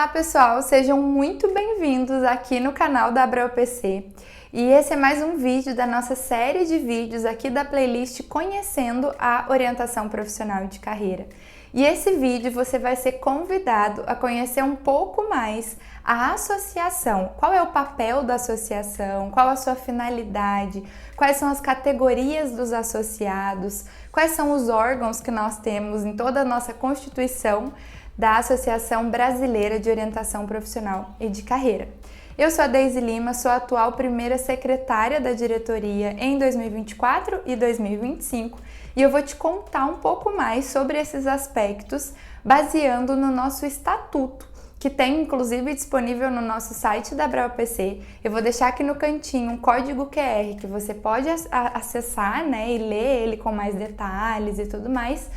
Olá pessoal, sejam muito bem-vindos aqui no canal da Abrael PC. E esse é mais um vídeo da nossa série de vídeos aqui da playlist Conhecendo a Orientação Profissional de Carreira. E esse vídeo você vai ser convidado a conhecer um pouco mais a associação, qual é o papel da associação, qual a sua finalidade, quais são as categorias dos associados, quais são os órgãos que nós temos em toda a nossa Constituição da Associação Brasileira de Orientação Profissional e de Carreira. Eu sou a Deise Lima, sou a atual primeira secretária da diretoria em 2024 e 2025 e eu vou te contar um pouco mais sobre esses aspectos baseando no nosso estatuto, que tem inclusive disponível no nosso site da Abrael PC. Eu vou deixar aqui no cantinho um código QR que você pode acessar, e ler ele com mais detalhes e tudo mais.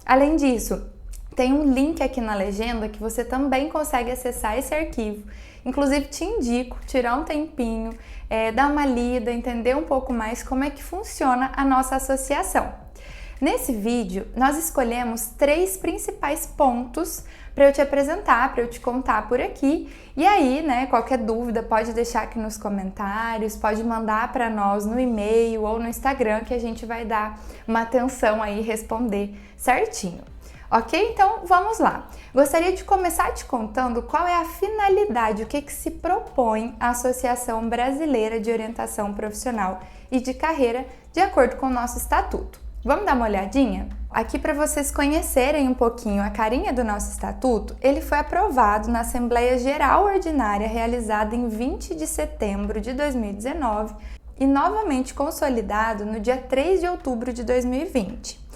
Além disso, tem um link aqui na legenda que você também consegue acessar esse arquivo. Inclusive te indico tirar um tempinho, dar uma lida, entender um pouco mais como é que funciona a nossa associação. Nesse vídeo, nós escolhemos 3 principais pontos para eu te apresentar, para eu te contar por aqui. E aí, qualquer dúvida pode deixar aqui nos comentários, pode mandar para nós no e-mail ou no Instagram que a gente vai dar uma atenção aí e responder certinho. Ok? Então vamos lá. Gostaria de começar te contando qual é a finalidade, o que se propõe a Associação Brasileira de Orientação Profissional e de Carreira de acordo com o nosso estatuto. Vamos dar uma olhadinha? Aqui para vocês conhecerem um pouquinho a carinha do nosso estatuto, ele foi aprovado na Assembleia Geral Ordinária realizada em 20 de setembro de 2019 e novamente consolidado no dia 3 de outubro de 2020.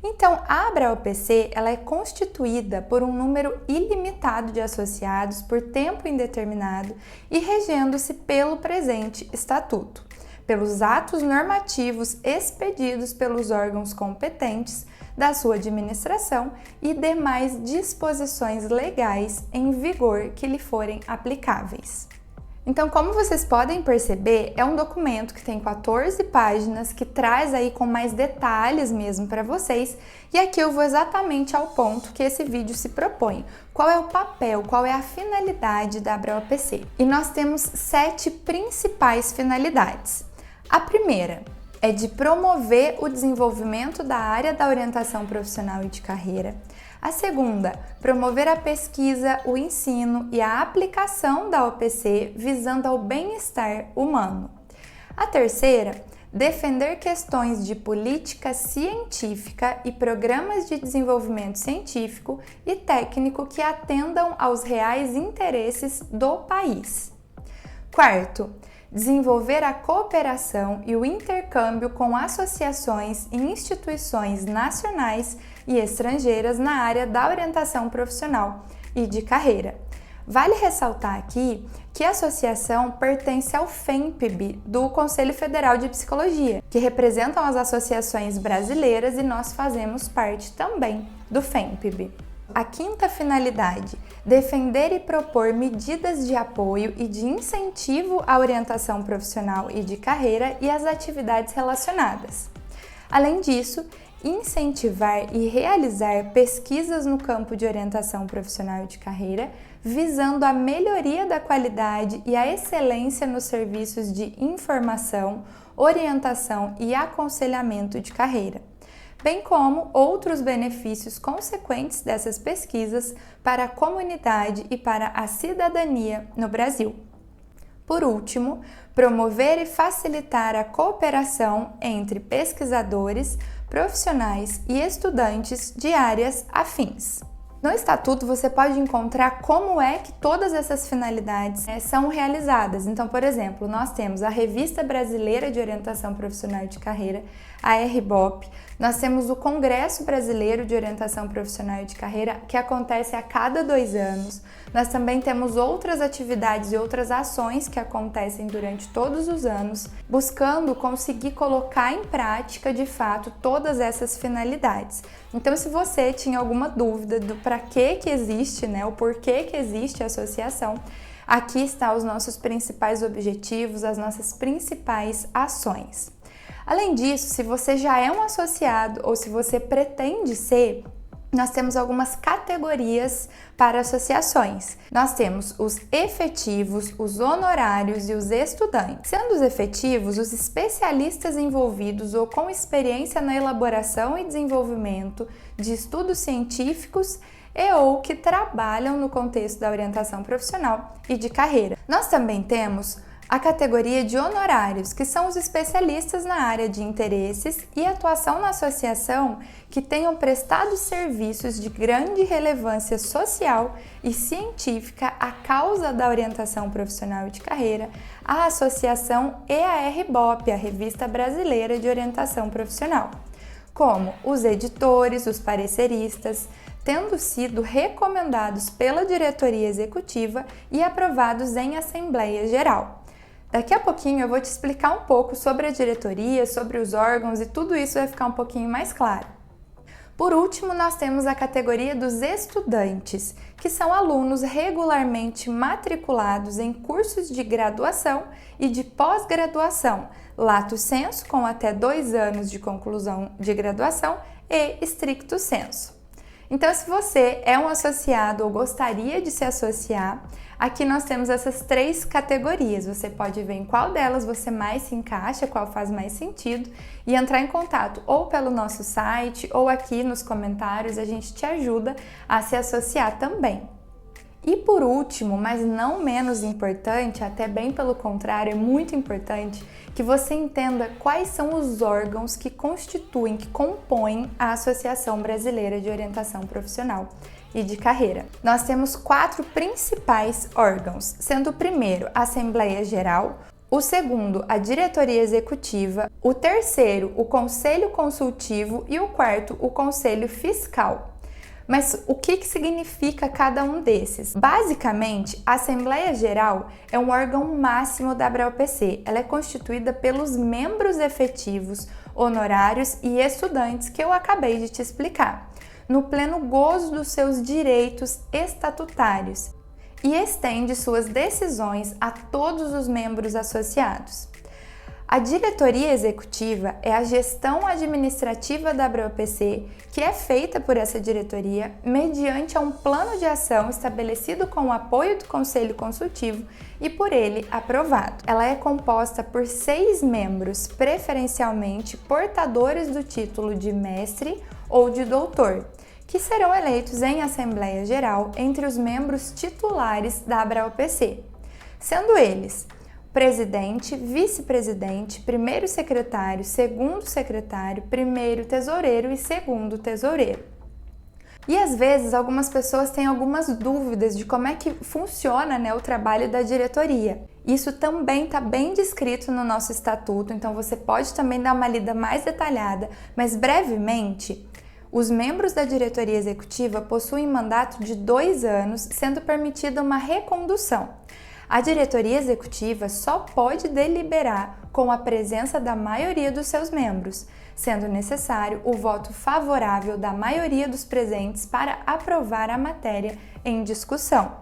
Então, a Abrael PC ela é constituída por um número ilimitado de associados por tempo indeterminado e regendo-se pelo presente estatuto, pelos atos normativos expedidos pelos órgãos competentes da sua administração e demais disposições legais em vigor que lhe forem aplicáveis. Então, como vocês podem perceber, é um documento que tem 14 páginas, que traz aí com mais detalhes mesmo para vocês, e aqui eu vou exatamente ao ponto que esse vídeo se propõe. Qual é o papel, qual é a finalidade da Abrael PC? E nós temos 7 principais finalidades. A primeira é de promover o desenvolvimento da área da orientação profissional e de carreira. A segunda, promover a pesquisa, o ensino e a aplicação da OPC visando ao bem-estar humano. A terceira, defender questões de política científica e programas de desenvolvimento científico e técnico que atendam aos reais interesses do país. Quarto, desenvolver a cooperação e o intercâmbio com associações e instituições nacionais e estrangeiras na área da orientação profissional e de carreira. Vale ressaltar aqui que a associação pertence ao FENPB, do Conselho Federal de Psicologia, que representam as associações brasileiras e nós fazemos parte também do FENPB. A quinta finalidade, defender e propor medidas de apoio e de incentivo à orientação profissional e de carreira e às atividades relacionadas. Além disso, incentivar e realizar pesquisas no campo de orientação profissional e de carreira, visando a melhoria da qualidade e a excelência nos serviços de informação, orientação e aconselhamento de carreira, bem como outros benefícios consequentes dessas pesquisas para a comunidade e para a cidadania no Brasil. Por último, promover e facilitar a cooperação entre pesquisadores, profissionais e estudantes de áreas afins. No estatuto você pode encontrar como é que todas essas finalidades são realizadas. Então, por exemplo, nós temos a Revista Brasileira de Orientação Profissional e de Carreira, a RBOP, nós temos o Congresso Brasileiro de Orientação Profissional e de Carreira, que acontece a cada 2 anos. Nós também temos outras atividades e outras ações que acontecem durante todos os anos, buscando conseguir colocar em prática, de fato, todas essas finalidades. Então, se você tinha alguma dúvida do para que existe, o porquê que existe a associação, aqui estão os nossos principais objetivos, as nossas principais ações. Além disso, se você já é um associado ou se você pretende ser, nós temos algumas categorias para associações. Nós temos os efetivos, os honorários e os estudantes. Sendo os efetivos, os especialistas envolvidos ou com experiência na elaboração e desenvolvimento de estudos científicos e ou que trabalham no contexto da orientação profissional e de carreira. Nós também temos a categoria de honorários, que são os especialistas na área de interesses e atuação na associação que tenham prestado serviços de grande relevância social e científica à causa da orientação profissional e de carreira, à associação e à RBOP, a Revista Brasileira de Orientação Profissional, como os editores, os pareceristas, tendo sido recomendados pela diretoria executiva e aprovados em Assembleia Geral. Daqui a pouquinho eu vou te explicar um pouco sobre a diretoria, sobre os órgãos e tudo isso vai ficar um pouquinho mais claro. Por último, nós temos a categoria dos estudantes, que são alunos regularmente matriculados em cursos de graduação e de pós-graduação, lato sensu, com até 2 anos de conclusão de graduação, e stricto sensu. Então, se você é um associado ou gostaria de se associar, aqui nós temos essas 3 categorias. Você pode ver em qual delas você mais se encaixa, qual faz mais sentido e entrar em contato ou pelo nosso site ou aqui nos comentários, a gente te ajuda a se associar também. E por último, mas não menos importante, até bem pelo contrário, é muito importante que você entenda quais são os órgãos que constituem, que compõem a Associação Brasileira de Orientação Profissional e de Carreira. Nós temos 4 principais órgãos, sendo o primeiro a Assembleia Geral, o segundo a Diretoria Executiva, o terceiro o Conselho Consultivo e o quarto o Conselho Fiscal. Mas o que significa cada um desses? Basicamente, a Assembleia Geral é um órgão máximo da ABRAUPC. Ela é constituída pelos membros efetivos, honorários e estudantes que eu acabei de te explicar, no pleno gozo dos seus direitos estatutários e estende suas decisões a todos os membros associados. A diretoria executiva é a gestão administrativa da ABRAUPC, que é feita por essa diretoria mediante um plano de ação estabelecido com o apoio do Conselho Consultivo e por ele aprovado. Ela é composta por 6 membros, preferencialmente portadores do título de mestre ou de doutor, que serão eleitos em Assembleia Geral entre os membros titulares da ABRAUPC, sendo eles presidente, vice-presidente, primeiro secretário, segundo secretário, primeiro tesoureiro e segundo tesoureiro. E às vezes algumas pessoas têm algumas dúvidas de como é que funciona, o trabalho da diretoria. Isso também está bem descrito no nosso estatuto, então você pode também dar uma lida mais detalhada, mas brevemente, os membros da diretoria executiva possuem mandato de 2 anos, sendo permitida uma recondução. A diretoria executiva só pode deliberar com a presença da maioria dos seus membros, sendo necessário o voto favorável da maioria dos presentes para aprovar a matéria em discussão.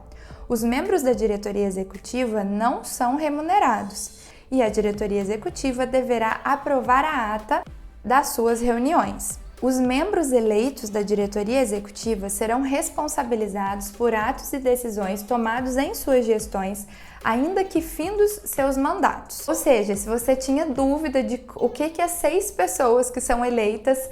Os membros da diretoria executiva não são remunerados e a diretoria executiva deverá aprovar a ata das suas reuniões. Os membros eleitos da diretoria executiva serão responsabilizados por atos e decisões tomados em suas gestões, ainda que findos seus mandatos. Ou seja, se você tinha dúvida de o que as 6 pessoas que são eleitas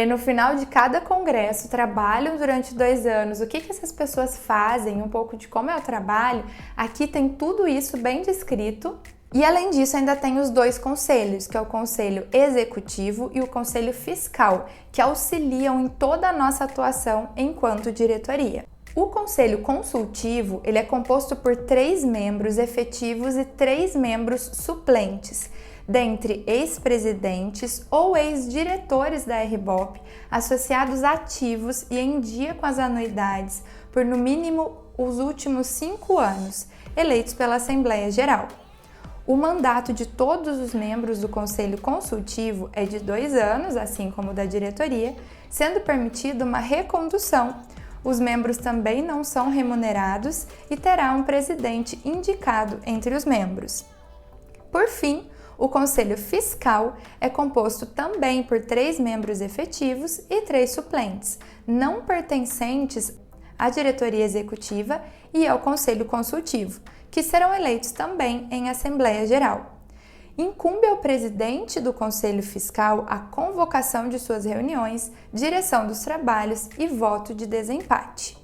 no final de cada congresso trabalham durante 2 anos, o que essas pessoas fazem, um pouco de como é o trabalho, aqui tem tudo isso bem descrito. E além disso, ainda tem os 2 conselhos, que é o Conselho Executivo e o Conselho Fiscal, que auxiliam em toda a nossa atuação enquanto diretoria. O Conselho Consultivo, ele é composto por 3 membros efetivos e 3 membros suplentes, dentre ex-presidentes ou ex-diretores da RBOP, associados ativos e em dia com as anuidades por no mínimo os últimos 5 anos, eleitos pela Assembleia Geral. O mandato de todos os membros do Conselho Consultivo é de 2 anos, assim como o da diretoria, sendo permitida uma recondução. Os membros também não são remunerados e terá um presidente indicado entre os membros. Por fim, O Conselho Fiscal é composto também por 3 membros efetivos e 3 suplentes, não pertencentes à diretoria executiva e ao Conselho Consultivo, que serão eleitos também em Assembleia Geral. Incumbe ao presidente do Conselho Fiscal a convocação de suas reuniões, direção dos trabalhos e voto de desempate.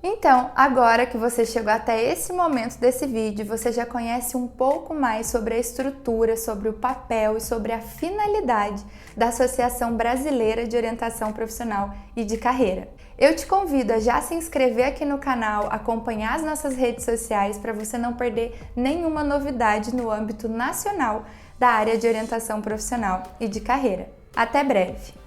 Então, agora que você chegou até esse momento desse vídeo, você já conhece um pouco mais sobre a estrutura, sobre o papel e sobre a finalidade da Associação Brasileira de Orientação Profissional e de Carreira. Eu te convido a já se inscrever aqui no canal, acompanhar as nossas redes sociais para você não perder nenhuma novidade no âmbito nacional da área de orientação profissional e de carreira. Até breve!